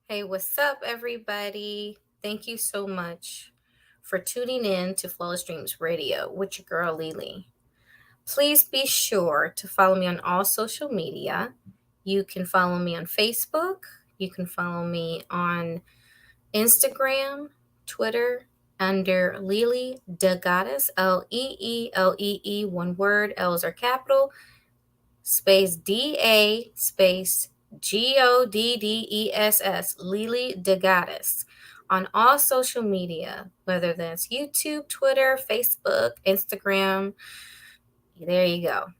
Hey, what's up, everybody? Thank you so much for tuning in to Flawless Dreams Radio with your girl, LeeLee. Please be sure to follow me on all social media. You can follow me on Facebook. You can follow me on Instagram, Twitter, under LeeLee the Goddess, LeeLee, one word, L's are capital, space DA, space GODDESS, LeeLee the Goddess, on all social media, whether that's YouTube, Twitter, Facebook, Instagram. There you go.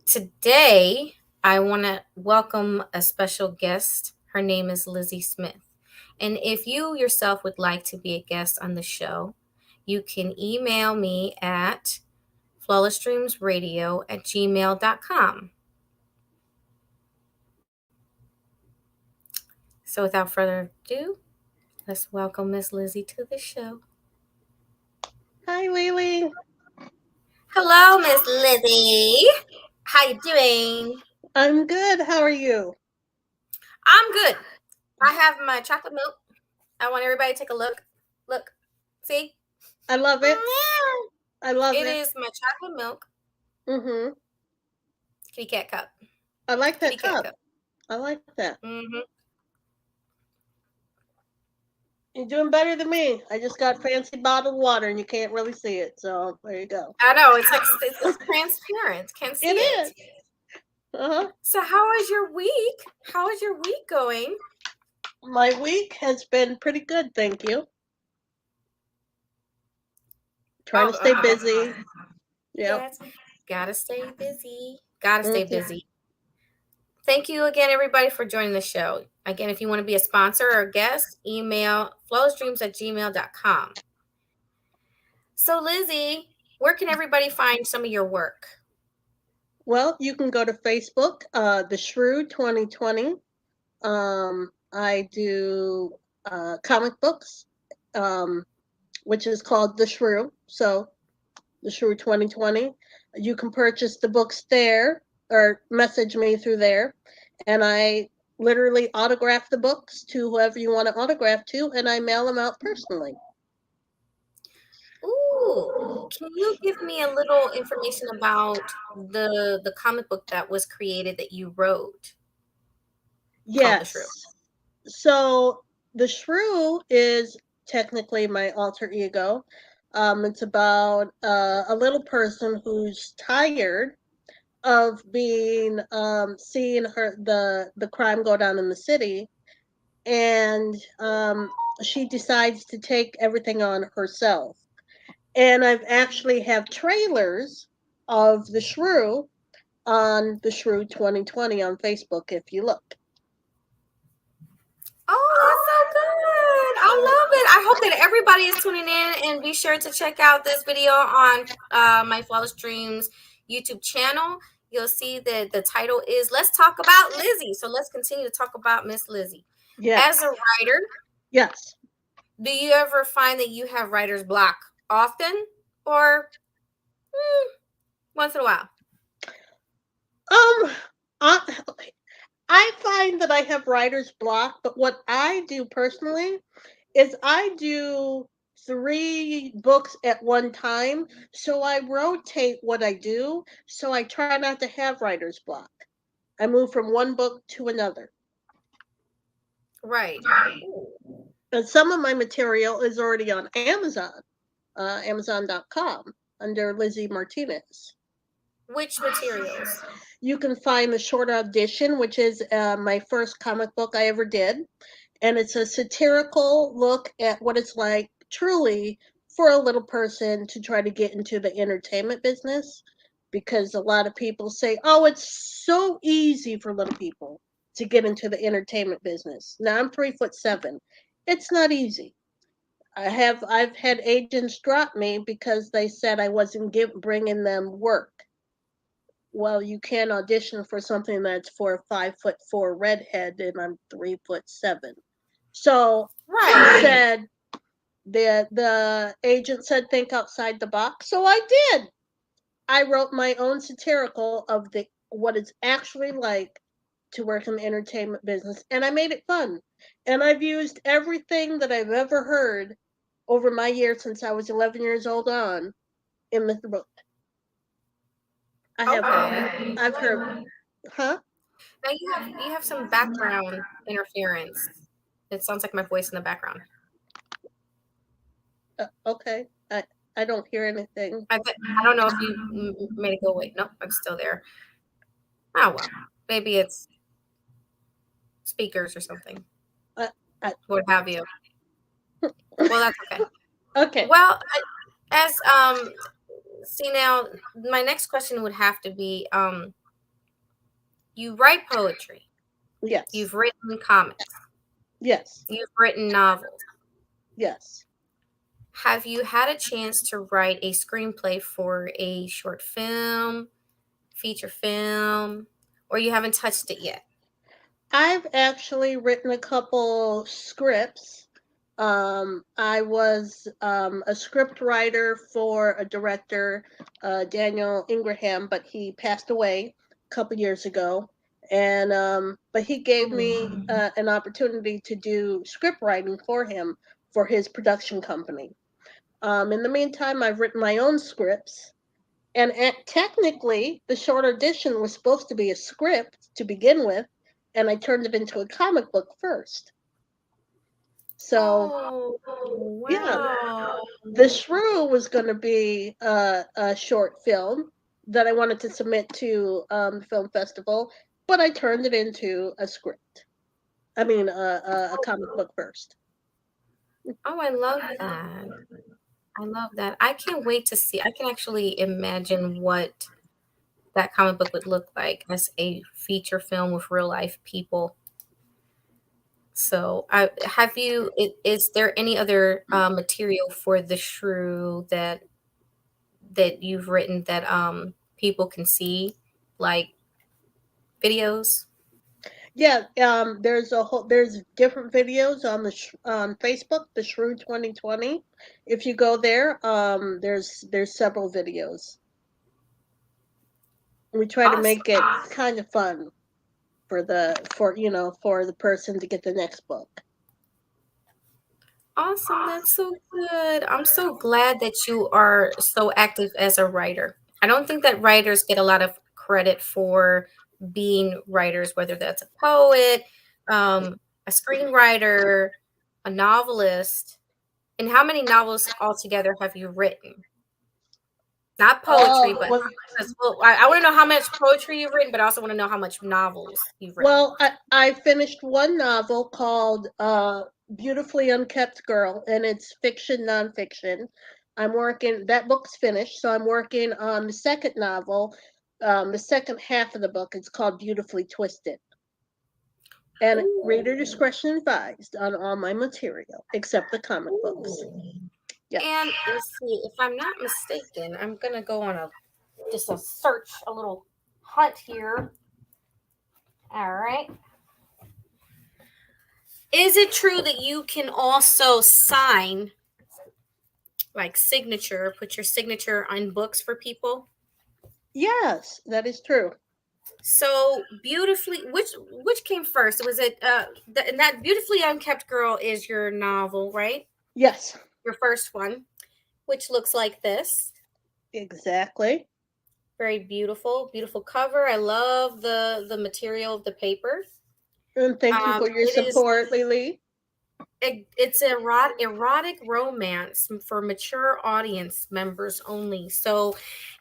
Today, I want to welcome a special guest. Her name is Lizzie Smith. And if you yourself would like to be a guest on the show, you can email me at flawlessdreamsradio@gmail.com. So without further ado, let's welcome Miss Lizzie to the show. Hi, LeeLee. Hello, Miss Lizzie. How you doing? I'm good. How are you? I'm good. I have my chocolate milk. I want everybody to take a look. Look. See? I love it. I love it. It is my chocolate milk. Mm-hmm. Kitty cat cup. I like that Kitty cat cup. I like that. Mm-hmm. You're doing better than me. I just got fancy bottled water and you can't really see it. So there you go. I know. It's like it's transparent. Can't see it. It is. Uh-huh. So how is your week? How is your week going? My week has been pretty good, thank you. Trying to stay busy. Yeah. Gotta stay busy. Gotta stay busy. Thank you again, everybody, for joining the show. Again, if you want to be a sponsor or a guest, email flawlessdreams@gmail.com. So, Lizzie, where can everybody find some of your work? Well, you can go to Facebook, The Shrew 2020. I do comic books, which is called The Shrew. So, The Shrew 2020. You can purchase the books there or message me through there. And I literally autograph the books to whoever you want to autograph to, and I mail them out personally. Ooh, can you give me a little information about the comic book that was created that you wrote? called The Shrew? Yes. So the shrew is technically my alter ego. It's about a little person who's tired of being seeing the crime go down in the city, and she decides to take everything on herself. And I've actually have trailers of the shrew on the Shrew 2020 on Facebook if you look. Oh, that's so good. I love it. I hope that everybody is tuning in, and be sure to check out this video on my Flawless Dreams YouTube channel. You'll see that the title is Let's Talk About Lizzie. So let's continue to talk about Miss Lizzie. Yes. As a writer, Yes. do you ever find that you have writer's block often, or once in a while? Um, I, I find that I have writer's block, but what I do personally is I do 3 books at one time. So I rotate what I do. So I try not to have writer's block. I move from one book to another. Right. And some of my material is already on Amazon, Amazon.com, under Lizzie Martinez. Which materials? You can find the short audition, which is my first comic book I ever did. And it's a satirical look at what it's like truly for a little person to try to get into the entertainment business, because a lot of people say, oh, it's so easy for little people to get into the entertainment business. Now I'm 3'7". It's not easy. I've had agents drop me because they said I wasn't bringing them work. Well, you can't audition for something that's for a 5'4" redhead, and I'm 3'7". So Right. said the agent said think outside the box. So I did. I wrote my own satirical of the what it's actually like to work in the entertainment business, and I made it fun. And I've used everything that I've ever heard over my years since I was 11 years old on in the book. I have Okay. I've heard, huh? Now you have some background interference. It sounds like my voice in the background. Okay. I don't hear anything. I don't know if you made it go away. Nope, I'm still there. Oh well, maybe it's speakers or something. I, I, What have you? Well, that's okay. okay. Well, as see now, my next question would have to be you write poetry, Yes. you've written comics, Yes. you've written novels. Yes. Have you had a chance to write a screenplay for a short film, feature film, or you haven't touched it yet? I've actually written a couple scripts. I was a script writer for a director, Daniel Ingraham, but he passed away a couple years ago. And but he gave me an opportunity to do script writing for him for his production company. In the meantime, I've written my own scripts. And technically, the short audition was supposed to be a script to begin with, and I turned it into a comic book first. So, Oh, yeah, wow. the Shrew was going to be a short film that I wanted to submit to the film festival, but I turned it into a script. I mean, a comic book first. Oh, I love that. I love that. I can't wait to see. I can actually imagine what that comic book would look like as a feature film with real life people. So, have you? Is there any other material for the Shrew that you've written that people can see, like videos? Yeah, there's different videos on on Facebook, the Shrew 2020. If you go there, there's several videos. We try to Awesome. make it kind of fun for the person to get the next book. Awesome. That's so good. I'm so glad that you are so active as a writer. I don't think that writers get a lot of credit for being writers, whether that's a poet, a screenwriter, a novelist, and how many novels altogether have you written? Not poetry, but Well, well, I want to know how much poetry you've written, but I also want to know how much novels you've written. well, I finished one novel called Beautifully Unkept Girl, and it's fiction, nonfiction. I'm working, that book's finished, so I'm working on the second novel, the second half of the book. It's called Beautifully Twisted. And reader Ooh. discretion advised on all my material, except the comic books. Ooh. Yes. And let's see, if I'm not mistaken, I'm gonna go on just a search, a little hunt here. All right. Is it true that you can also sign, like signature, put your signature on books for people? Yes, that is true. So beautifully, which came first? Was it and that beautifully unkept girl is your novel, right? Yes, Your first one, which looks like this. exactly. Very beautiful, beautiful cover. I love the material of the paper. And thank you for your It is support, LeeLee. it's erotic romance for mature audience members only. So,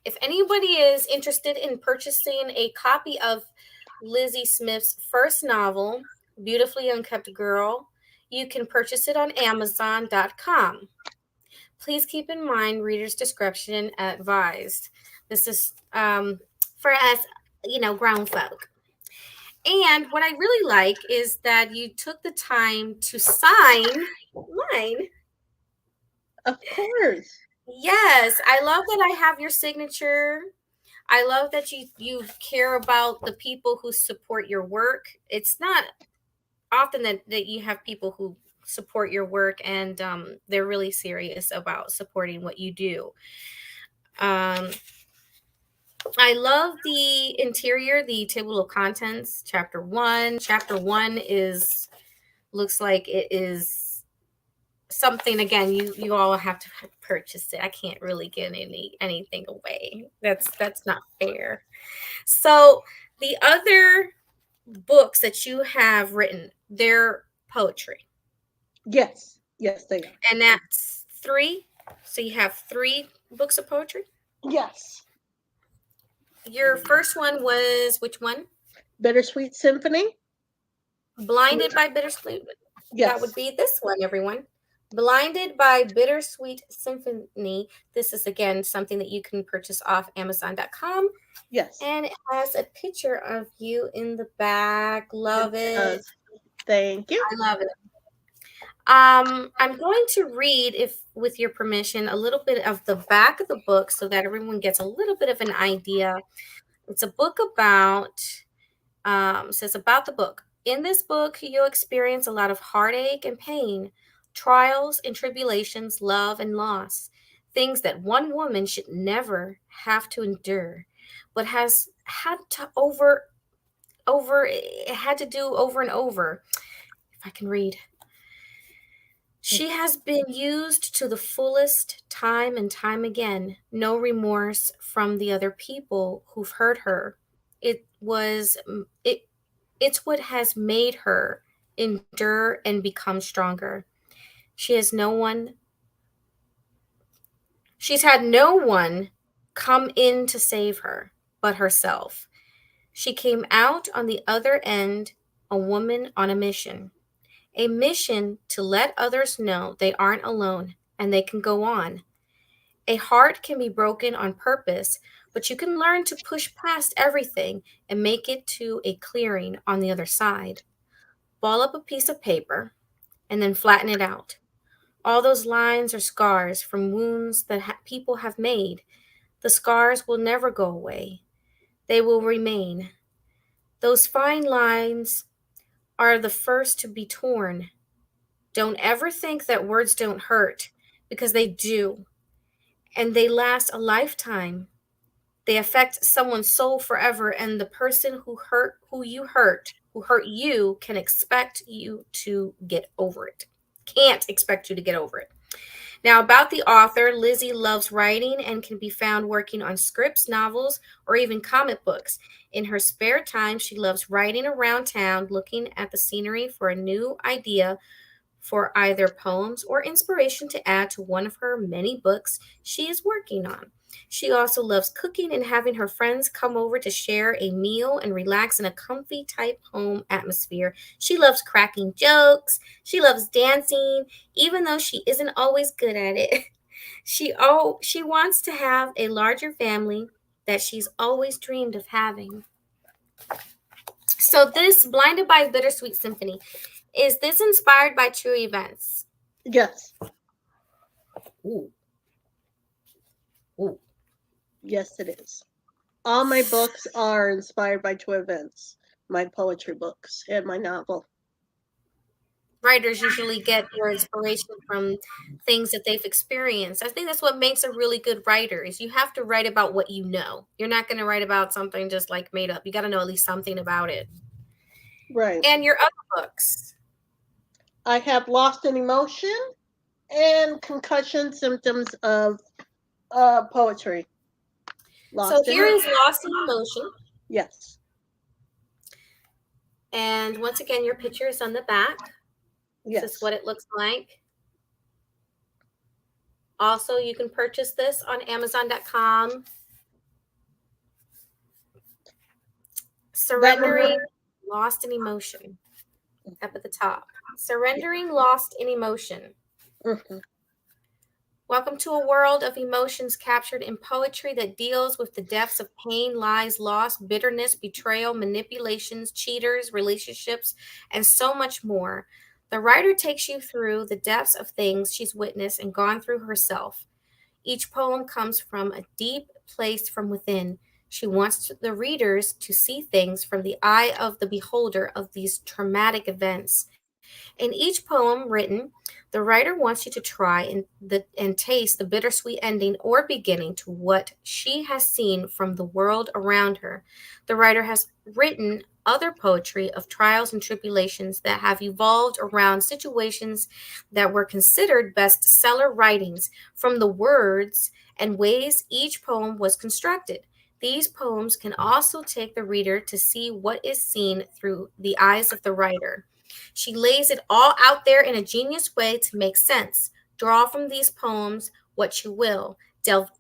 if anybody is interested in purchasing a copy of Lizzie Smith's first novel, Beautifully Unkept Girl, you can purchase it on Amazon.com. Please keep in mind reader's discretion advised. This is for us, grown folk. And what I really like is that you took the time to sign mine. Of course. Yes, I love that I have your signature. I love that you care about the people who support your work. It's not often that you have people who support your work and they're really serious about supporting what you do. Um, I love the interior, the table of contents, chapter one. Chapter one is looks like it is something again you all have to purchase it. I can't really give anything away. That's not fair. So the other books that you have written, they're poetry. Yes, yes, they are. And that's three. So you have three books of poetry. Yes. Your first one was which one? Bittersweet Symphony. Blinded by Bittersweet. That would Yes, be this one, everyone. Blinded by Bittersweet Symphony. This is again something that you can purchase off Amazon.com. yes. And it has a picture of you in the back. Love it. Thank you. I love it. I'm going to read, if with your permission, a little bit of the back of the book so that everyone gets a little bit of an idea. It's a book about, says about the book. In this book, you'll experience a lot of heartache and pain, trials and tribulations, love and loss, things that one woman should never have to endure, but has had to had to do over and over. If I can read. She has been used to the fullest time and time again. No remorse from the other people who've hurt her. It was it it's what has made her endure and become stronger. She has no one she's had no one come in to save her but herself. She came out on the other end a woman on a mission to let others know they aren't alone and they can go on. A heart can be broken on purpose, but you can learn to push past everything and make it to a clearing on the other side. Ball up a piece of paper and then flatten it out. All those lines are scars from wounds that people have made. The scars will never go away, they will remain. Those fine lines are the first to be torn. Don't ever think that words don't hurt, because they do, and they last a lifetime. They affect someone's soul forever, and the person who hurt you, can expect you to get over it. Can't expect you to get over it. Now, about the author, Lizzie loves writing and can be found working on scripts, novels, or even comic books. In her spare time, she loves riding around town looking at the scenery for a new idea for either poems or inspiration to add to one of her many books she is working on. She also loves cooking and having her friends come over to share a meal and relax in a comfy type home atmosphere. She loves cracking jokes. She loves dancing, even though she isn't always good at it. She wants to have a larger family that she's always dreamed of having. So this Blinded by Bittersweet Symphony, is this inspired by true events? Yes. Ooh. Ooh. Yes, it is. All my books are inspired by true events. My poetry books and my novel. Writers usually get their inspiration from things that they've experienced. I think that's what makes a really good writer is you have to write about what you know. You're not going to write about something just like made up. You got to know at least something about it. Right. And your other books. I have Lost in Emotion and Concussion Symptoms of Poetry. So here is Lost in Emotion. Yes. And once again, your picture is on the back. Yes. This is what it looks like. Also, you can purchase this on Amazon.com. Surrendering Lost in Emotion. Up at the top. Surrendering Lost in Emotion. Mm-hmm. Welcome to a world of emotions captured in poetry that deals with the depths of pain, lies, loss, bitterness, betrayal, manipulations, cheaters, relationships, and so much more. The writer takes you through the depths of things she's witnessed and gone through herself. Each poem comes from a deep place from within. She wants the readers to see things from the eye of the beholder of these traumatic events. In each poem written, the writer wants you to try and taste the bittersweet ending or beginning to what she has seen from the world around her. The writer has written other poetry of trials and tribulations that have evolved around situations that were considered bestseller writings from the words and ways each poem was constructed. These poems can also take the reader to see what is seen through the eyes of the writer. She lays it all out there in a genius way to make sense. Draw from these poems what you will. Delve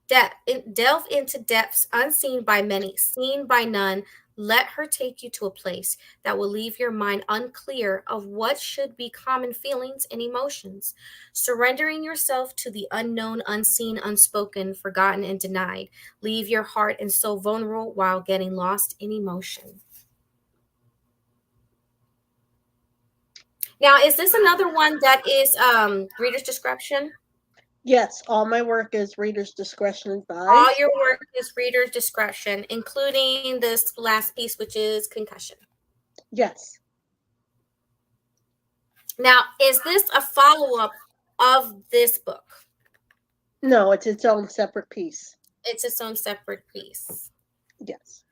into depths unseen by many, seen by none. Let her take you to a place that will leave your mind unclear of what should be common feelings and emotions. Surrendering yourself to the unknown, unseen, unspoken, forgotten, and denied. Leave your heart and soul vulnerable while getting lost in emotion. Now, is this another one that is reader's discretion? Yes, all my work is reader's discretion advised. All your work is reader's discretion, including this last piece, which is concussion. Yes. Now, is this a follow-up of this book? No, it's its own separate piece. It's its own separate piece. Yes.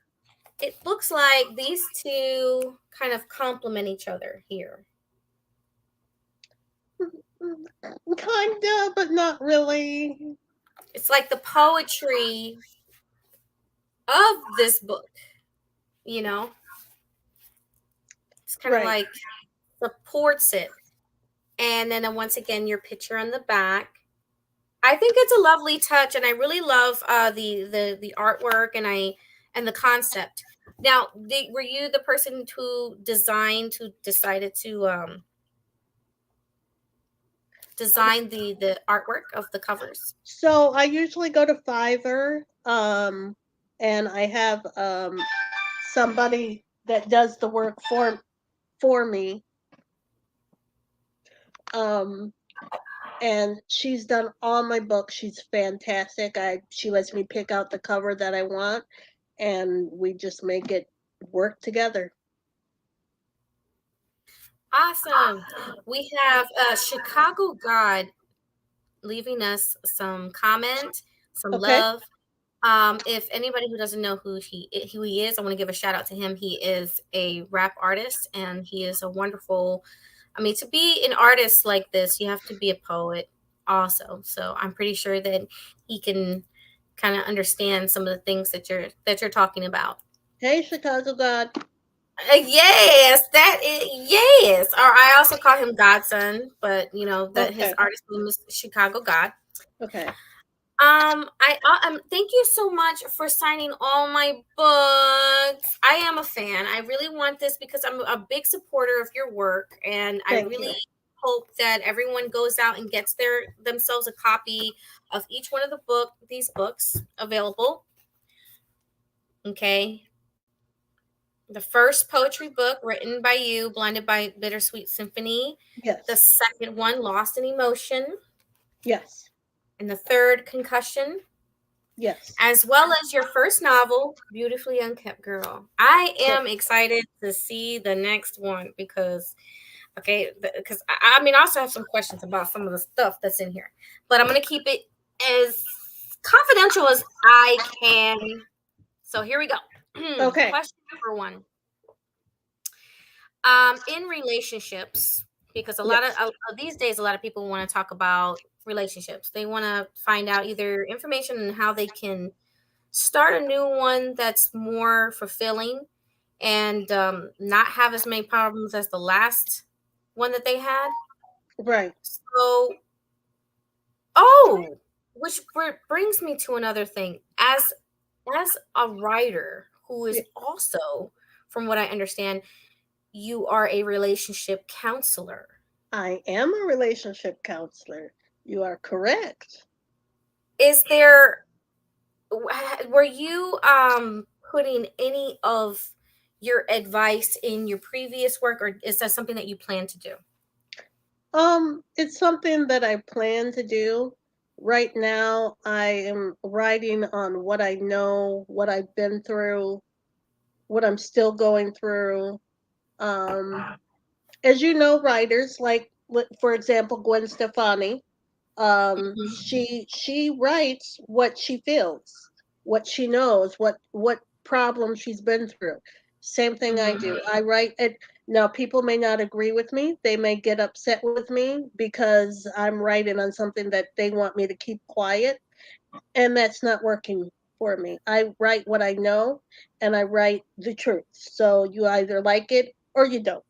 It looks like these two kind of complement each other here. Kind of, but not really. It's like the poetry of this book, you know? It's kind of like supports it. And then once again, your picture on the back. I think it's a lovely touch, and I really love the artwork and the concept. Now, were you the person who decided to design the artwork of the covers? So I usually go to Fiverr, and I have somebody that does the work for me. And she's done all my books. She's fantastic. She lets me pick out the cover that I want, and we just make it work together. Awesome. We have Chicago God leaving us some comment, some love. If anybody who doesn't know who he is, I want to give a shout out to him. He is a rap artist, and he is a wonderful. I mean, to be an artist like this, you have to be a poet. also. So I'm pretty sure that he can kind of understand some of the things that you're talking about. Hey, Chicago God. Yes, that is yes. Or I also call him Godson, but that his Okay. artist name is Chicago God. Okay. I thank you so much for signing all my books. I am a fan. I really want this because I'm a big supporter of your work, and I Thank really you. hope that everyone goes out and gets themselves a copy of each one of these books available. Okay. The first poetry book written by you, Blinded by Bittersweet Symphony. The Yes. second one, Lost in Emotion. Yes. And the third, Concussion. Yes. As well as your first novel, Beautifully Unkept Girl. I Yes. am excited to see the next one because, I also have some questions about some of the stuff that's in here, but I'm going to keep it as confidential as I can. So here we go. Okay. Question number one. In relationships, because a lot of Yes. these days, a lot of people want to talk about relationships. They want to find out either information on how they can start a new one that's more fulfilling and not have as many problems as the last one that they had. Right. So, brings me to another thing. As a writer who is Yeah. also, from what I understand, you are a relationship counselor. I am a relationship counselor. You are correct. Is there were you putting any of your advice in your previous work, or is that something that you plan to do? It's something that I plan to do. Right now, I am writing on what I know, what I've been through, what I'm still going through. Um, as you know, writers like, for example, Gwen Stefani, Mhm. she writes what she feels, what she knows, what problems she's been through. Same thing I Mhm. do. I write it. Now people may not agree with me. They may get upset with me because I'm writing on something that they want me to keep quiet, and that's not working for me. I write what I know, and I write the truth. So you either like it or you don't.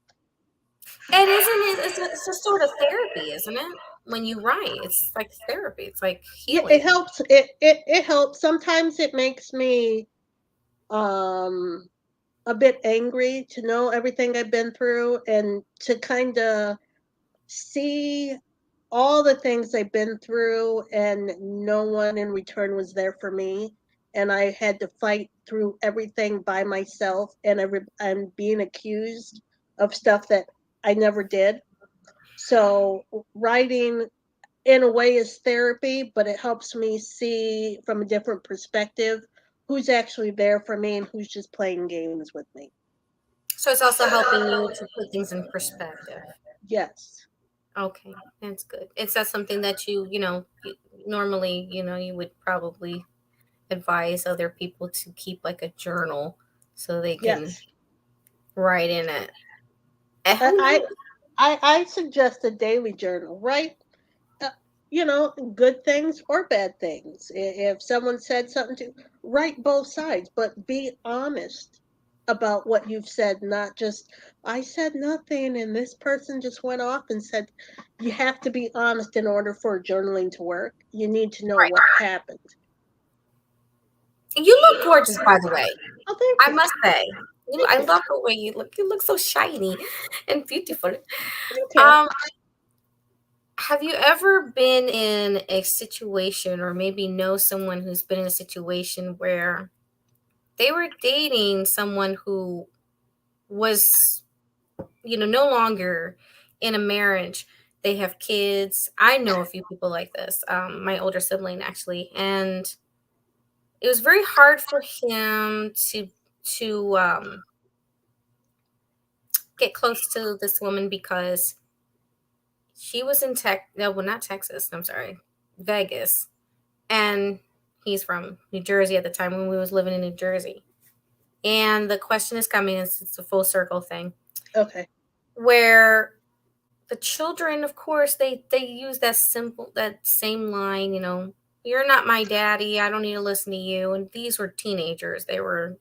And isn't it? It's a sort of therapy, isn't it? When you write, it's like therapy. It's like Yeah, it healing. helps. It helps. Sometimes it makes me um a bit angry to know everything I've been through and to kind of see all the things I've been through, and no one in return was there for me. And I had to fight through everything by myself, and I'm being accused of stuff that I never did. So writing in a way is therapy, but it helps me see from a different perspective who's actually there for me and who's just playing games with me. So it's also helping you to put things in perspective. Yes. Okay, that's good. It's that something that normally, you would probably advise other people to keep like a journal so they can Yes. write in it. And I who I knows? I suggest a daily journal, right? Uh, good things or bad things. If someone said something to, write both sides, but be honest about what you've said, not just I said nothing and this person just went off and said. You have to be honest in order for journaling to work. You need to know Right. what happened. You look gorgeous, by the way. Oh, thank I you. must say, Thank I you. love the way you look. You look so shiny and beautiful. Okay. Um, have you ever been in a situation, or maybe know someone who's been in a situation where they were dating someone who was, no longer in a marriage? They have kids. I know a few people like this. My older sibling actually, and it was very hard for him to get close to this woman because she was in no, well, not Texas. I'm sorry, Vegas, and he's from New Jersey at the time when we was living in New Jersey. And the question is coming, it's a full circle thing Okay. where the children, of course, they use that same line, you're not my daddy, I don't need to listen to you. And these were teenagers. They were,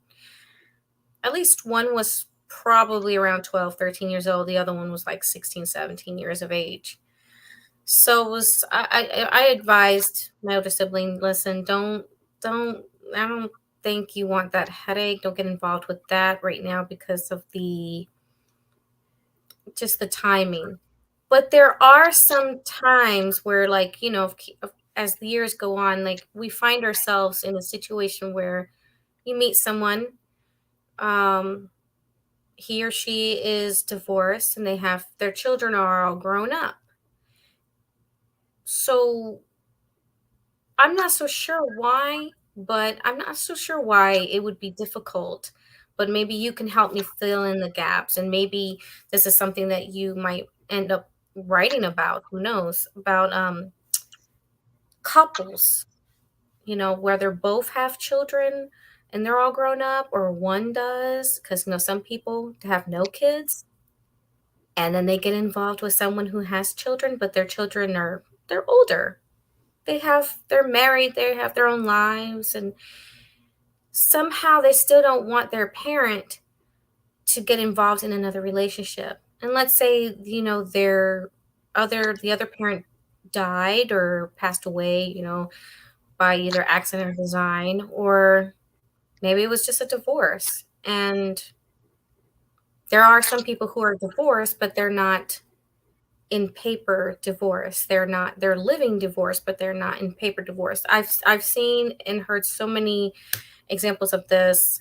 at least one was probably around 12, 13 years old. The other one was like 16, 17 years of age. So it was I advised my older sibling, listen, don't I don't think you want that headache. Don't get involved with that right now because of the just the timing. But there are some times where, like, as the years go on, like, we find ourselves in a situation where you meet someone, um, he or she is divorced and they have their children are all grown up. So I'm not so sure why it would be difficult, but maybe you can help me fill in the gaps. And maybe this is something that you might end up writing about, who knows, about couples, whether both have children and they're all grown up or one does, because, some people have no kids and then they get involved with someone who has children, but their children they're older. They're married, they have their own lives, and somehow they still don't want their parent to get involved in another relationship. And let's say, the other parent died or passed away, by either accident or design, or maybe it was just a divorce. And there are some people who are divorced, but they're not in paper divorce. They're living divorce, but they're not in paper divorce. I've seen and heard so many examples of this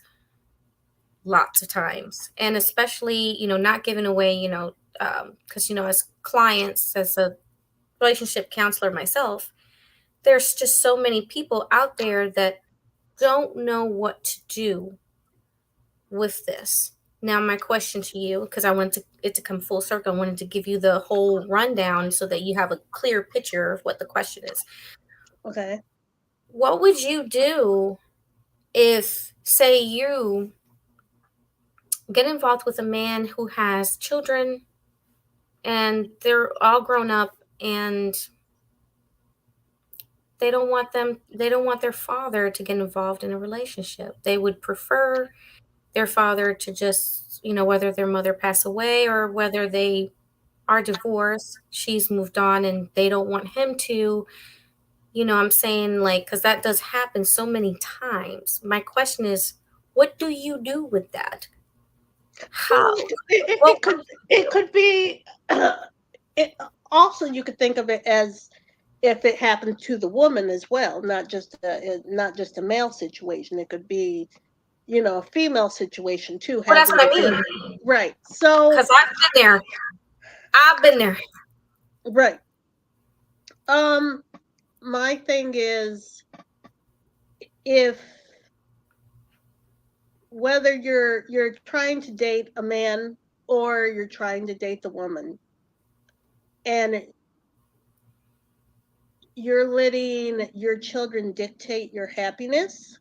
lots of times. And especially, not giving away, because, as clients, as a relationship counselor myself, there's just so many people out there that don't know what to do with this. Now, my question to you, because I wanted it to come full circle, I wanted to give you the whole rundown so that you have a clear picture of what the question is. Okay. What would you do if, say, you get involved with a man who has children and they're all grown up and they don't want their father to get involved in a relationship? They would prefer their father to just, whether their mother passed away or whether they are divorced, she's moved on, and they don't want him to, I'm saying, like, because that does happen so many times. My question is, what do you do with that? How? Well, it, What it could it could be it also, you could think of it as if it happened to the woman as well, not just a male situation. It could be, a female situation too, well, that's having what I to mean. deal. Right. So, Because I've been there. I've been there. right. Um, my thing is, if whether you're trying to date a man or you're trying to date the woman, and you're letting your children dictate your happiness,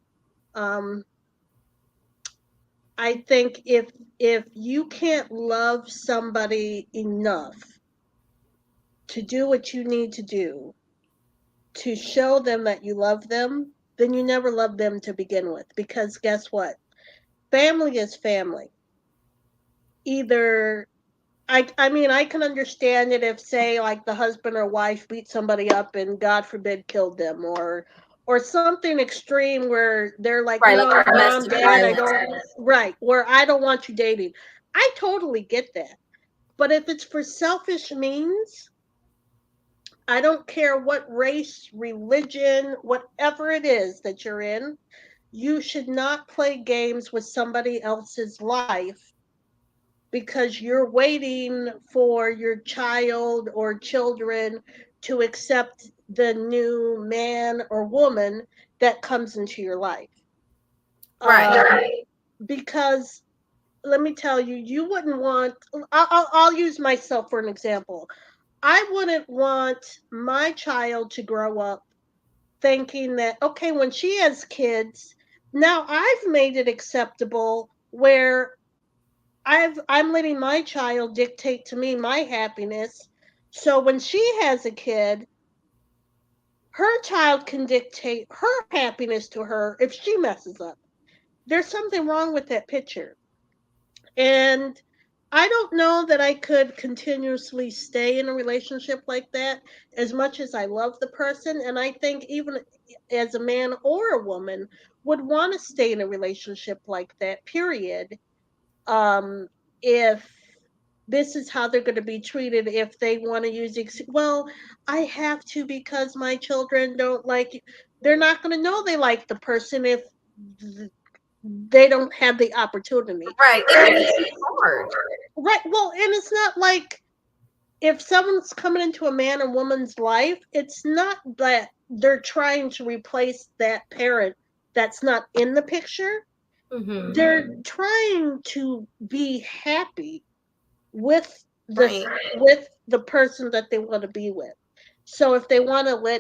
um, I think if you can't love somebody enough to do what you need to do to show them that you love them, then you never loved them to begin with. Because guess what? Family is family. Either I mean, I can understand it if, say, like, the husband or wife beat somebody up and God forbid killed them, or something extreme where they're like, Right, no, like mom, domestic dad, I violence. don't, right, where I don't want you dating. I totally get that. But if it's for selfish means, I don't care what race, religion, whatever it is that you're in, you should not play games with somebody else's life because you're waiting for your child or children to accept the new man or woman that comes into your life. Right. Because let me tell you, you wouldn't want, I'll use myself for an example. I wouldn't want my child to grow up thinking that, okay, when she has kids, now I've made it acceptable where I'm letting my child dictate to me my happiness, So when she has a kid, her child can dictate her happiness to her if she messes up. There's something wrong with that picture. And I don't know that I could continuously stay in a relationship like that as much as I love the person. And I think even as a man or a woman would want to stay in a relationship like that, period. If this is how they're going to be treated, if they want to use, well, I have to because my children don't like you. They're not going to know they like the person if they don't have the opportunity. Right. It And makes it hard. right, well, and it's not like if someone's coming into a man or woman's life, it's not that they're trying to replace that parent that's not in the picture. Mm-hmm. They're trying to be happy with this, Right. with the person that they want to be with. So if they want to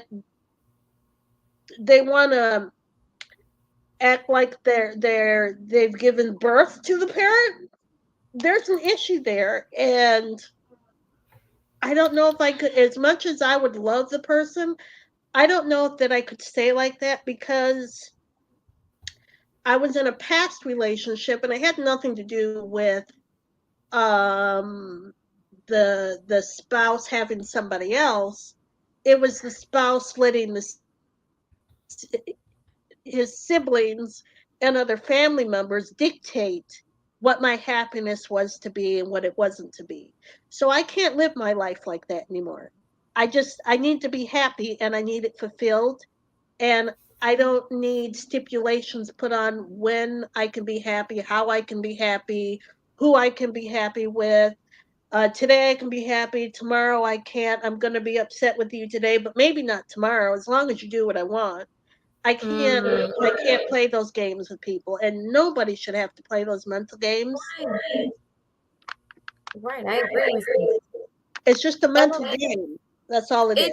act like they've given birth to the parent, there's an issue there. And I don't know if I could, as much as I would love the person, I don't know if that I could stay like that, because I was in a past relationship and it had nothing to do with um the spouse having somebody else. It was the spouse letting his siblings and other family members dictate what my happiness was to be and what it wasn't to be. So I can't live my life like that anymore. I need to be happy and I need it fulfilled, and I don't need stipulations put on when I can be happy, how I can be happy, who I can be happy with. Today I can be happy, tomorrow I can't. I'm going to be upset with you today, but maybe not tomorrow, as long as you do what I want. Mm, I can't play those games with people, and nobody should have to play those mental games. right. Right. I agree with you. It's just a Um, mental game. That's all it it,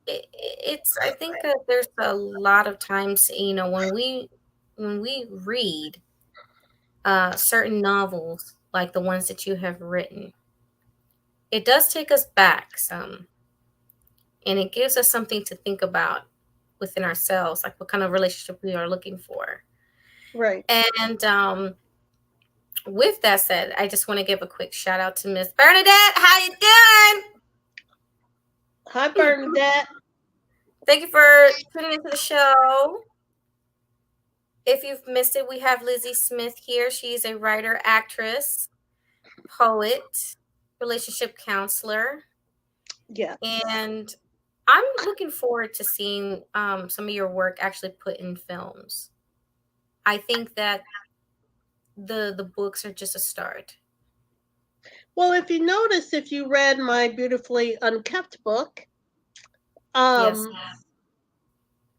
is. it's. I think that there's a lot of times, when we read certain novels like the ones that you have written, it does take us back some, and it gives us something to think about within ourselves, like what kind of relationship we are looking for. Right. And with that said, I just want to give a quick shout out to Miss Bernadette. How you Hi, doing? Bernadette. Thank you for tuning into the show. If you've missed it, we have Lizzie Smith here. She's a writer, actress, poet, relationship counselor, Yes. and I'm looking forward to seeing some of your work actually put in films. I think that the books are just a start. Well, if you notice, if you read my beautifully unkept book, Yes. um,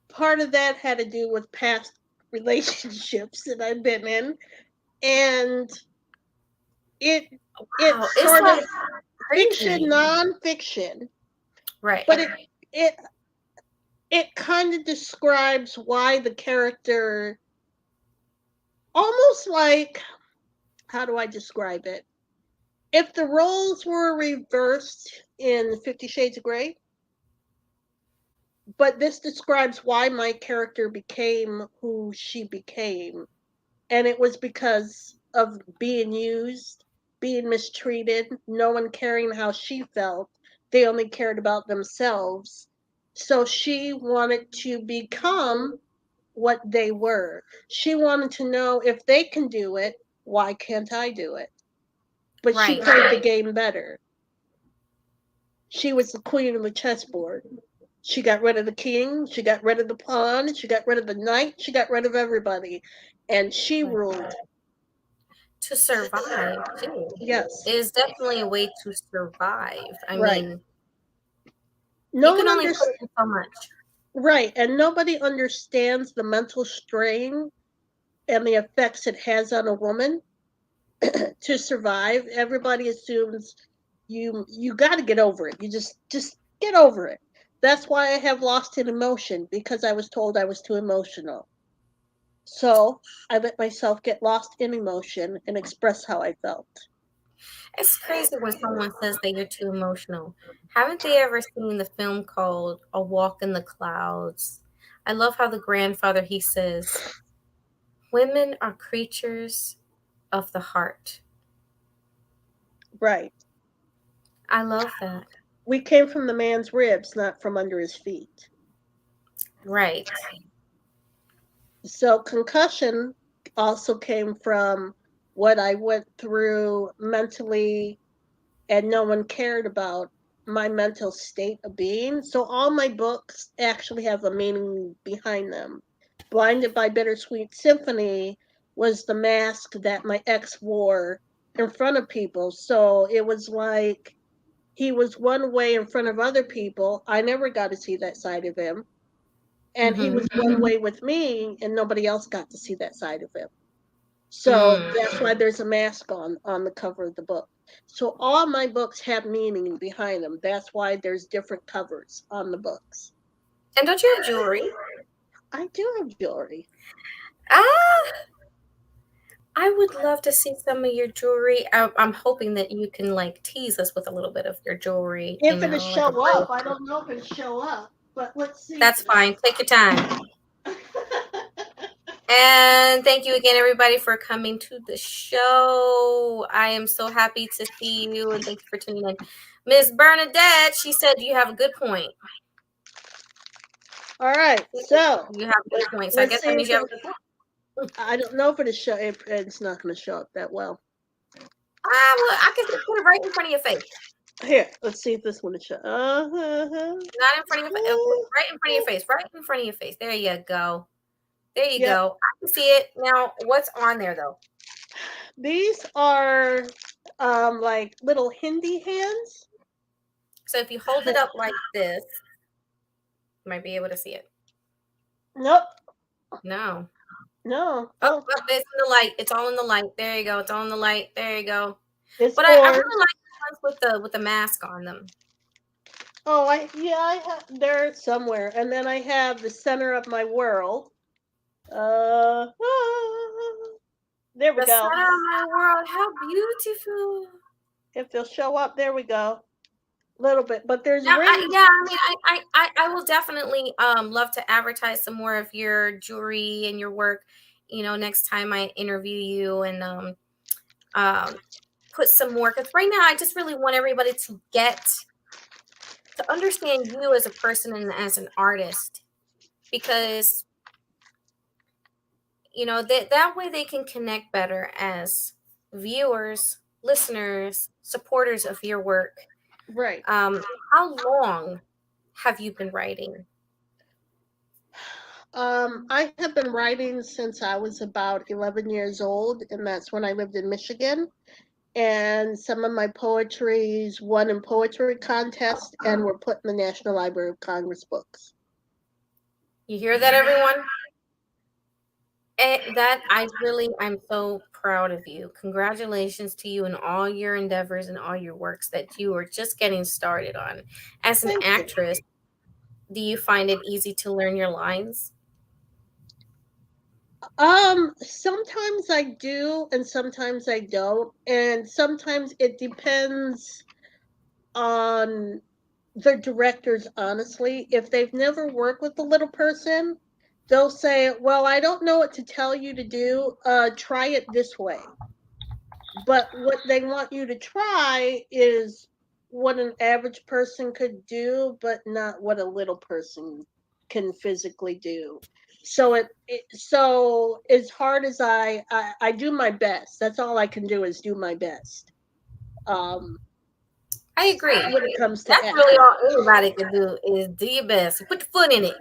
part of that had to do with past relationships that I've been in, and it Wow, it's it's sort of so fiction, crazy. nonfiction, Right. but it it kind of describes why the character, almost like, how do I describe it? If the roles were reversed in 50 Shades of Grey, but this describes why my character became who she became. And it was because of being used, being mistreated, no one caring how she felt. They only cared about themselves. So she wanted to become what they were. She wanted to know, if they can do it, why can't I do it? But she Right. played the game better. She was the queen of the chessboard. She got rid of the king, she got rid of the pawn, she got rid of the knight, she got rid of everybody. And she Right. ruled. To survive too. Yes, It is definitely a way to survive. I right. mean, you No can one only put understands. in so much. Right, and nobody understands the mental strain and the effects it has on a woman to survive. Everybody assumes you got to get over it. You just get over it. That's why I have lost in emotion, because I was told I was too emotional. So I let myself get lost in emotion and express how I felt. It's crazy when someone says that you're too emotional. Haven't they ever seen the film called A Walk in the Clouds? I love how the grandfather he says, "Women are creatures of the heart." Right. I love that. We came from the man's ribs, not from under his feet. Right. So concussion also came from what I went through mentally, and no one cared about my mental state of being. So all my books actually have a meaning behind them. Blinded by Bittersweet Symphony was the mask that my ex wore in front of people. So it was like he was one way in front of other people. I never got to see that side of him. And he Mm-hmm. was one way with me, and nobody else got to see that side of him. So Mm. that's why there's a mask on the cover of the book. So all my books have meaning behind them. That's why there's different covers on the books. And don't you have jewelry? I do have jewelry. Ah, I would love to see some of your jewelry. I'm hoping that you can like tease us with a little bit of your jewelry, If it'll like a show up, I bracelet. don't know if it'll show up, but let's see. That's fine. Take your time. And thank you again, everybody, for coming to the show. I am so happy to see you, and thank you for tuning in. Miss Bernadette, she said you have a good point. All right, so You have a good point. So I let's guess see that means if you have it, a good point. I don't know if it'll show. It's not going to show up that well. Well, I can just put it right in front of your face. Here, let's see if this one will show. Not in front of your face. Right in front of your face. Right in front of your face. There you go. There you Yep. go. I can see it. Now, what's on there, though? These are like little Hindi hands. So if you hold it up like this, you might be able to see it. Nope. No. No. Oh, Oh, it's in the light. It's all in the light. There you go. It's all in the light. There you go. it's But I orange. really like the ones with the mask on them. Oh, I have there somewhere, and then I have the center of my world. Uh, there we The go. center of my world. How beautiful. If they'll show up, there we go. A little bit, but there's Now, rings. I mean, I will definitely love to advertise some more of your jewelry and your work. Next time I interview you and um put some more. Because right now, I just really want everybody to understand you as a person and as an artist, because that way they can connect better as viewers, listeners, supporters of your work. Right. How long have you been writing? I have been writing since I was about 11 years old, and that's when I lived in Michigan. And some of my poetries won in poetry contest and were put in the National Library of Congress books. You hear that, everyone? I'm so proud of you. Congratulations to you and all your endeavors and all your works that you are just getting started on. As an Thank you. actress, do you find it easy to learn your lines? Sometimes I do, and sometimes I don't, and sometimes it depends on the directors, honestly. If they've never worked with a little person, they'll say, well, I don't know what to tell you to do. Try it this way. But what they want you to try is what an average person could do, but not what a little person can physically do. So as hard as I do my best. That's all I can do is do my best. Um, I agree. when it comes to That's really acting. all anybody can do is do your best. Put your foot in it.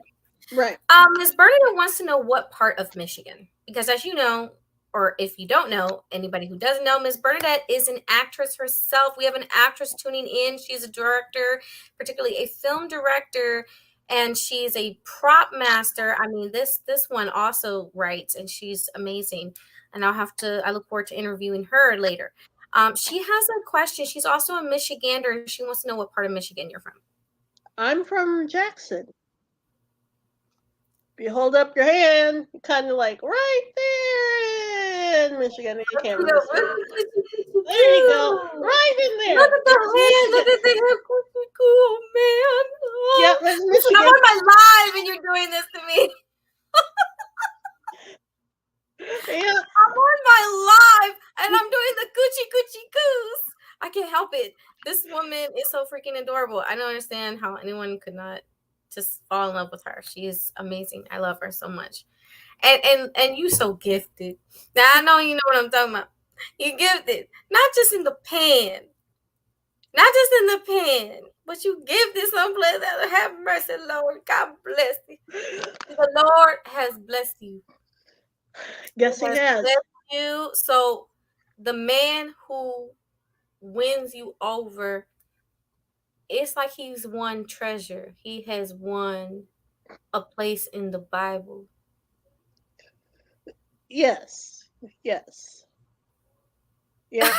Right. Ms. Bernadette wants to know what part of Michigan, because as you know, or if you don't know, anybody who doesn't know, Ms. Bernadette is an actress herself. We have an actress tuning in. She's a director, particularly a film director, and she's a prop master. I mean, this one also writes, and she's amazing. And I look forward to interviewing her later. She has a question. She's also a Michigander, and she wants to know what part of Michigan you're from. I'm from Jackson. If you hold up your hand, kind of like right there, in Michigan and you Let's can't see really the see it. coochie There you go. coo. Right in Look there. at the It's hand. Look Michigan. at the hand. Coochie coo, man. Yeah, Oh. it's Listen, I'm Michigan. on my live and you're doing this to me. Yeah. I'm on my live and I'm doing the coochie coochie coos. I can't help it. This woman is so freaking adorable. I don't understand how anyone could not just fall in love with her. She is amazing. I love her so much. And you so gifted. Now I know you know what I'm talking about. You gifted, not just in the pan, not just in the pan, but you gifted someplace that have mercy, Lord. God bless you. The Lord has blessed you. Yes, he Has has. blessed you. So the man who wins you over, it's like he's won treasure. He has won a place in the Bible. Yes. Yes. Yeah.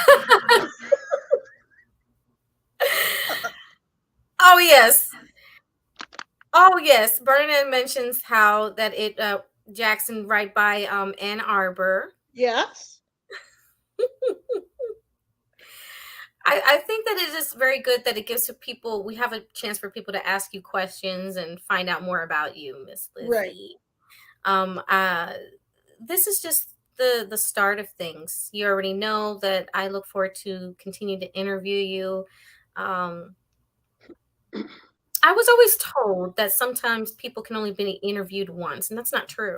Oh yes. Oh yes. Bernadette mentions how that it Jackson right by Ann Arbor. Yes. I think that it is very good that it gives to people, we have a chance for people to ask you questions and find out more about you, Miss Right. Lizzie. Um uh this is just the start of things. You already know that I look forward to continue to interview you. Um I was always told that sometimes people can only be interviewed once, and that's not true.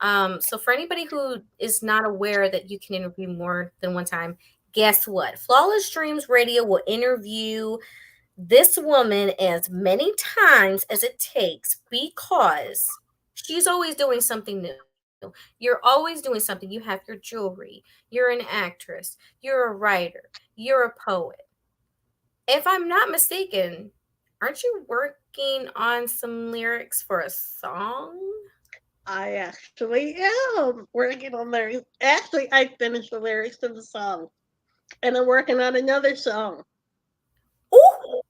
So for anybody who is not aware that you can interview more than one time, guess what? Flawless Dreams Radio will interview this woman as many times as it takes because she's always doing something new. You're always doing something. You have your jewelry, you're an actress, you're a writer, you're a poet. If I'm not mistaken, aren't you working on some lyrics for a song? I actually am working on lyrics. Actually, I finished the lyrics to the song, and I'm working on another song. Oh,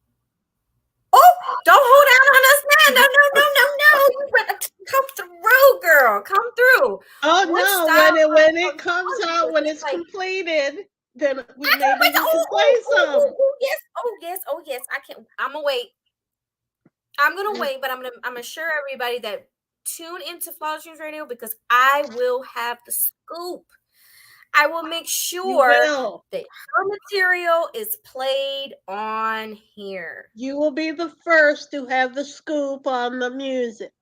oh, don't hold out on us now. No, no, no, no, no. You better come through, girl. Come through. Oh What no! style When it of comes song is out, this? when It's it's like, completed, then we I can't maybe wait to, we can oh, play oh, oh, oh, some. oh, yes, oh, yes, oh, yes. I can't, I'm gonna wait. I'm gonna wait, but I'm gonna assure everybody that tune into Flawless Dreams Radio because I will have the scoop. I will make You sure will. that her material is played on here. You will be the first to have the scoop on the music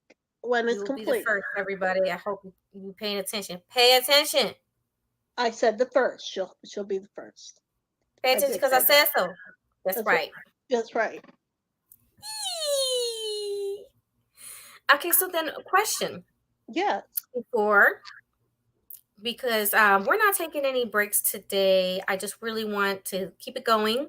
when it's You will be the complete. first, everybody. I hope you paying attention. Pay attention. I said the first. She'll be the first. Pay I attention did because I say that. said so. That's That's right. right. That's right. Okay, so then a question Yes. before, because we're not taking any breaks today. I just really want to keep it going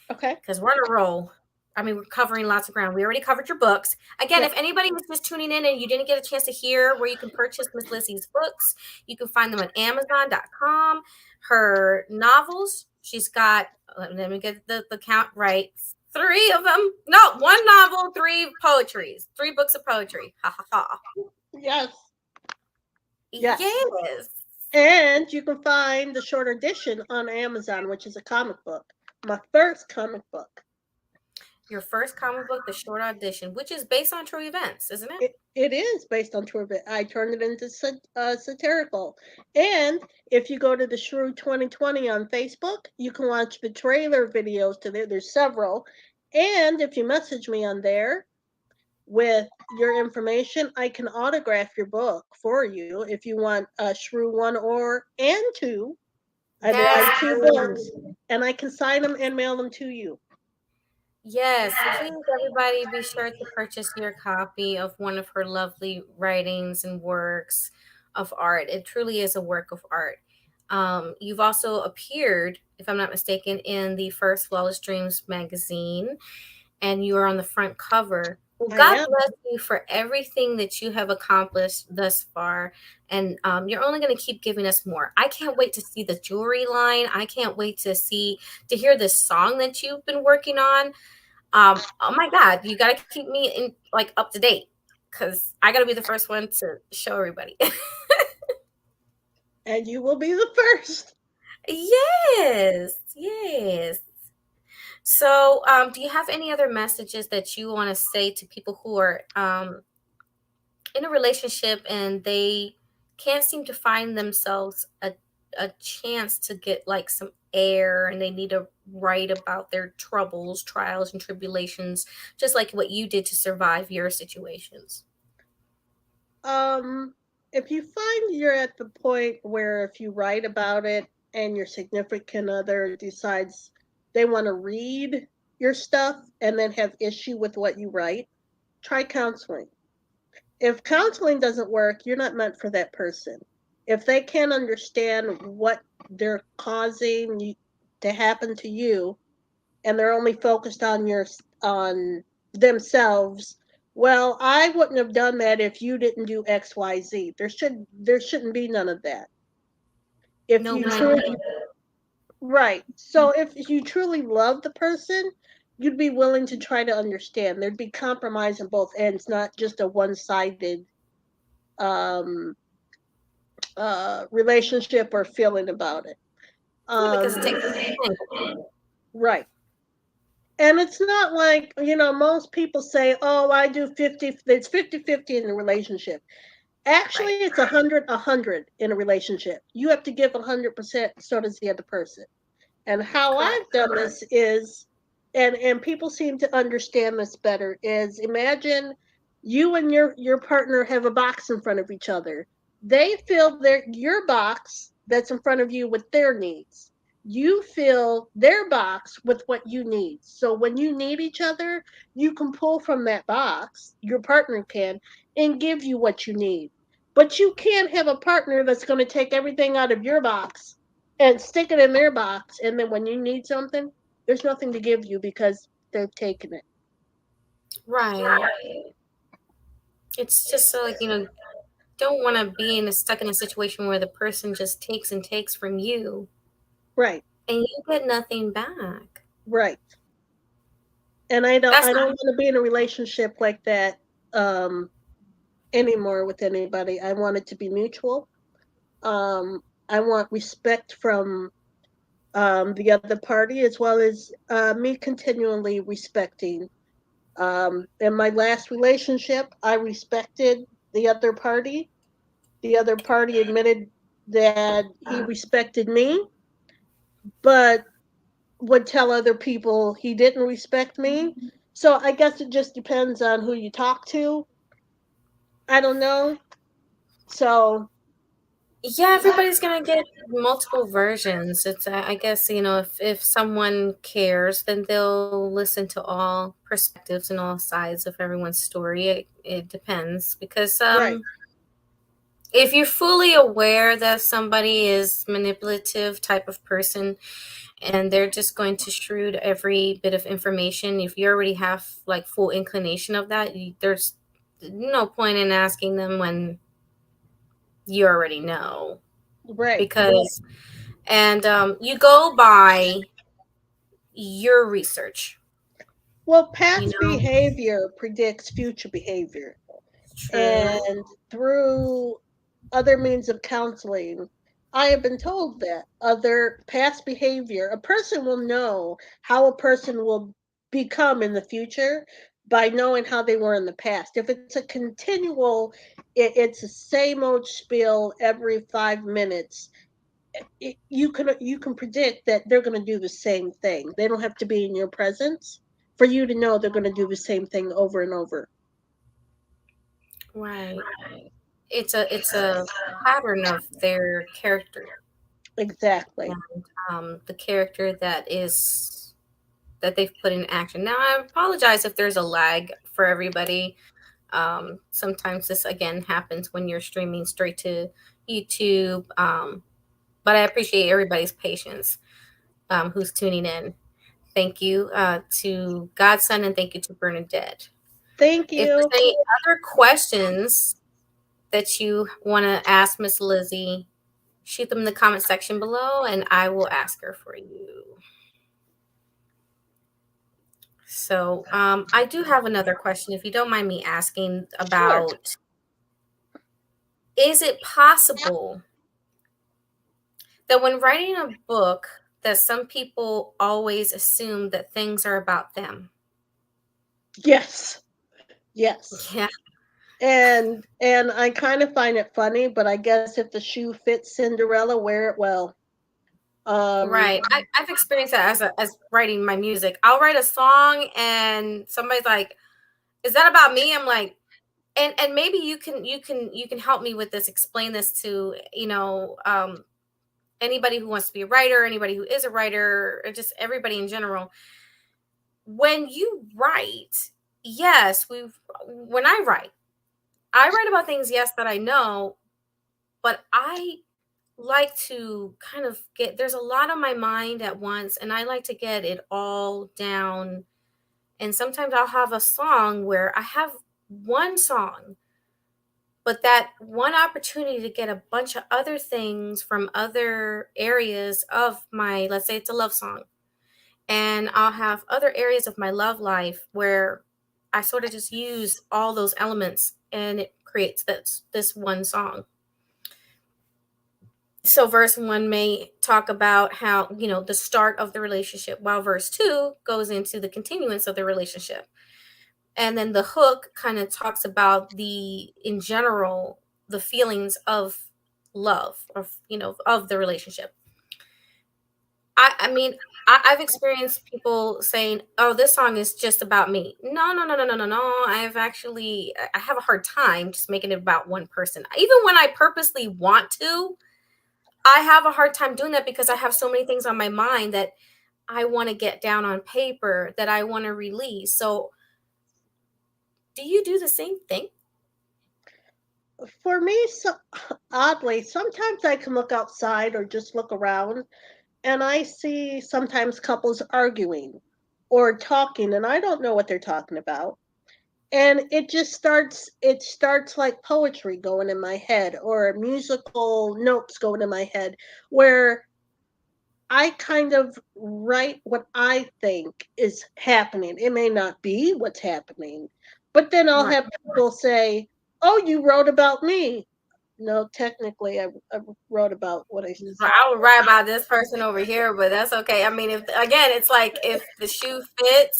Okay. because we're on a roll. I mean, we're covering lots of ground. We already covered your books. Again, Yeah. if anybody was just tuning in and you didn't get a chance to hear where you can purchase Miss Lizzie's books, you can find them on Amazon.com. Her novels, she's got, let me get the count right. 3 of them. No, 1 novel, 3 poetries, 3 books of poetry. Ha ha ha. Yes. Yes. Yes. And you can find the short edition on Amazon, which is a comic book. My first comic book. Your first comic book, The Short Audition, which is based on true events, isn't it? It is based on true event. I turned it into satirical. And if you go to the Shrew 2020 on Facebook, you can watch the trailer videos to there. There's several. And if you message me on there with your information, I can autograph your book for you if you want Shrew 1 or and 2. I Yes, write 2 books please. and I can sign them and mail them to you. Yes, please, everybody, be sure to purchase your copy of one of her lovely writings and works of art. It truly is a work of art. You've also appeared, if I'm not mistaken, in the first Flawless Dreams magazine, and you are on the front cover. Well, I God am. bless you for everything that you have accomplished thus far. And you're only going to keep giving us more. I can't wait to see the jewelry line. I can't wait to hear this song that you've been working on. Oh my God, you got to keep me in like up to date because I got to be the first one to show everybody. And you will be the first. Yes, yes. So, do you have any other messages that you want to say to people who are in a relationship and they can't seem to find themselves a chance to get like some air, and they need to write about their troubles, trials, and tribulations, just like what you did to survive your situations? Um, if you find you're at the point where if you write about it and your significant other decides they want to read your stuff and then have issue with what you write, try counseling. If counseling doesn't work, you're not meant for that person. If they can't understand what they're causing to happen to you, and they're only focused on themselves, well, I wouldn't have done that if you didn't do XYZ. There shouldn't be none of that. If No you pun truly intended. Right. So if you truly love the person, you'd be willing to try to understand. There'd be compromise on both ends, not just a one-sided um relationship or feeling about it. Yeah, because it Um takes time. right. And it's not like, most people say, oh, I do 50, it's 50-50 in a relationship. Actually, Right. it's 100-100 in a relationship. You have to give 100%, so does the other person. And how Correct. I've done this is, and people seem to understand this better, is imagine you and your partner have a box in front of each other. They fill your box that's in front of you with their needs. You fill their box with what you need. So when you need each other, you can pull from that box, your partner can, and give you what you need. But you can't have a partner that's going to take everything out of your box and stick it in their box, and then when you need something, there's nothing to give you because they've taken it. Right. It's just so, like, don't want to be stuck in a situation where the person just takes and takes from you Right, and you get nothing back. right. And I don't That's I not don't want to be in a relationship like that um anymore with anybody. I want it to be mutual. I want respect from the other party, as well as me continually respecting. In my last relationship, I respected the other party. The other party admitted that he respected me, but would tell other people he didn't respect me. So I guess it just depends on who you talk to. I don't know. So, Yeah, everybody's gonna get multiple versions. It's I guess, if someone cares, then they'll listen to all perspectives and all sides of everyone's story. It depends, because right, if you're fully aware that somebody is manipulative type of person and they're just going to shroud every bit of information, if you already have like full inclination of that, there's no point in asking them when you already know. right. Because and you go by your research, Well, you past know. behavior predicts future behavior. True. And through other means of counseling, I have been told that other past behavior, a person will know how a person will become in the future by knowing how they were in the past. If it's a continual, it's the same old spiel every 5 minutes. You can predict that they're going to do the same thing. They don't have to be in your presence for you to know they're going to do the same thing over and over. Right. It's a pattern of their character, Exactly. and the character that they've put in action. Now, I apologize if there's a lag for everybody. Sometimes this again happens when you're streaming straight to YouTube, but I appreciate everybody's patience, who's tuning in. Thank you to Godson, and thank you to Bernadette. Thank If there's you. any other questions that you want to ask Miss Lizzie, shoot them in the comment section below and I will ask her for you. So, I do have another question, if you don't mind me asking, Sure. about, is it possible that when writing a book, that some people always assume that things are about them. Yes. Yes. Yeah. And I kind of find it funny, but I guess if the shoe fits Cinderella, wear it well. Um, Right. I've experienced that as writing my music. I'll write a song and somebody's like, "Is that about me?" I'm like, and maybe you can help me with this. Explain this to anybody who wants to be a writer, anybody who is a writer, or just everybody in general. When you write, yes, when I write about things, yes, that I know, but I like to kind of there's a lot on my mind at once, and I like to get it all down. And sometimes I'll have a song where I have one song, but that one opportunity to get a bunch of other things from other areas of my, let's say it's a love song, and I'll have other areas of my love life where I sort of just use all those elements and it creates this one song. So verse 1 may talk about how, the start of the relationship, while verse 2 goes into the continuance of the relationship. And then the hook kind of talks about in general, the feelings of love, of the relationship. I mean, I've experienced people saying, "Oh, this song is just about me." No, no, no, no, no, no, no. I have a hard time just making it about one person. Even when I purposely want to, I have a hard time doing that because I have so many things on my mind that I want to get down on paper, that I want to release. So, do you do the same thing? for me, so oddly, sometimes I can look outside or just look around, and I see sometimes couples arguing or talking, and I don't know what they're talking about. And it starts like poetry going in my head or musical notes going in my head, where I kind of write what I think is happening. It may not be what's happening, but then I'll Right. have people say, "Oh, you wrote about me." No, technically, I wrote about what I So I would write about this person over here, but that's okay. I mean, if again, it's like if the shoes fit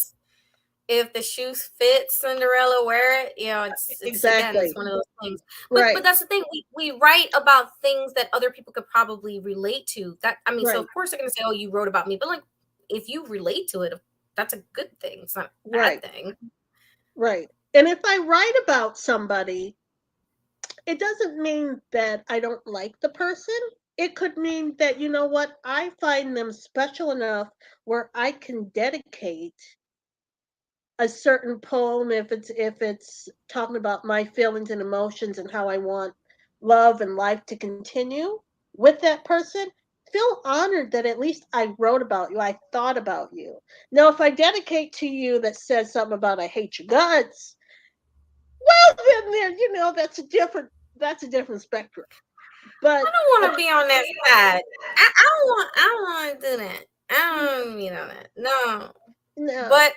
Cinderella, wear it. It's again, it's exactly one of those things. But right, that's the thing. We write about things that other people could probably relate to. That I mean, so right, of course they're gonna say, "Oh, you wrote about me," but like if you relate to it, that's a good thing. It's not a bad right, thing. right. And if I write about somebody, it doesn't mean that I don't like the person. It could mean that, you know what, I find them special enough where I can dedicate a certain poem if it's talking about my feelings and emotions and how I want love and life to continue with that person. Feel honored that at least I wrote about you. I thought about you. Now, if I dedicate to you that says something about I hate your guts, well, then there, that's a different spectrum. I But don't want to be on that side. I don't want to do that. I don't that. No. no, But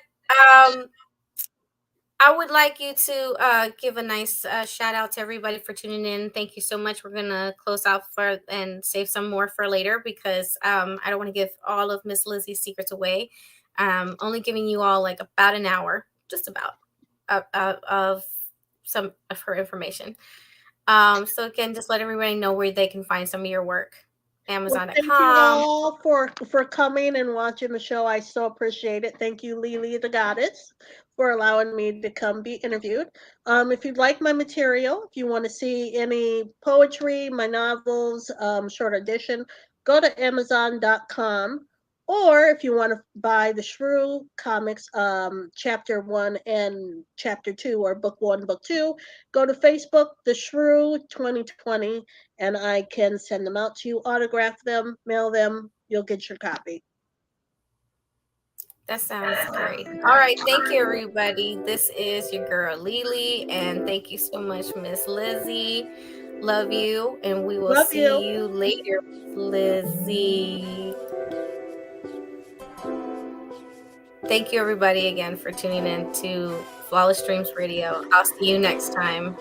I would like you to give a nice shout out to everybody for tuning in. Thank you so much. We're gonna close out for and save some more for later because I don't want to give all of Miss Lizzie's secrets away. Only giving you all like about an hour, just about, of some of her information. So again, just let everybody know where they can find some of your work. well, thank you Amazon.com. all for coming and watching the show. I so appreciate it. Thank you, LeeLee the Goddess, for allowing me to come be interviewed. If you'd like my material, if you want to see any poetry, my novels, short edition, go to Amazon.com. Or if you want to buy the Shrew comics, chapter 1 and chapter 2, or book 1, book 2, go to Facebook, the Shrew 2020, and I can send them out to you, autograph them, mail them. You'll get your copy. That sounds great. All right. Thank you, everybody. This is your girl, LeeLee. And thank you so much, Miss Lizzie. Love you. And we will Love you. see you later, Lizzie. Thank you, everybody, again for tuning in to Flawless Dreams Radio. I'll see you next time.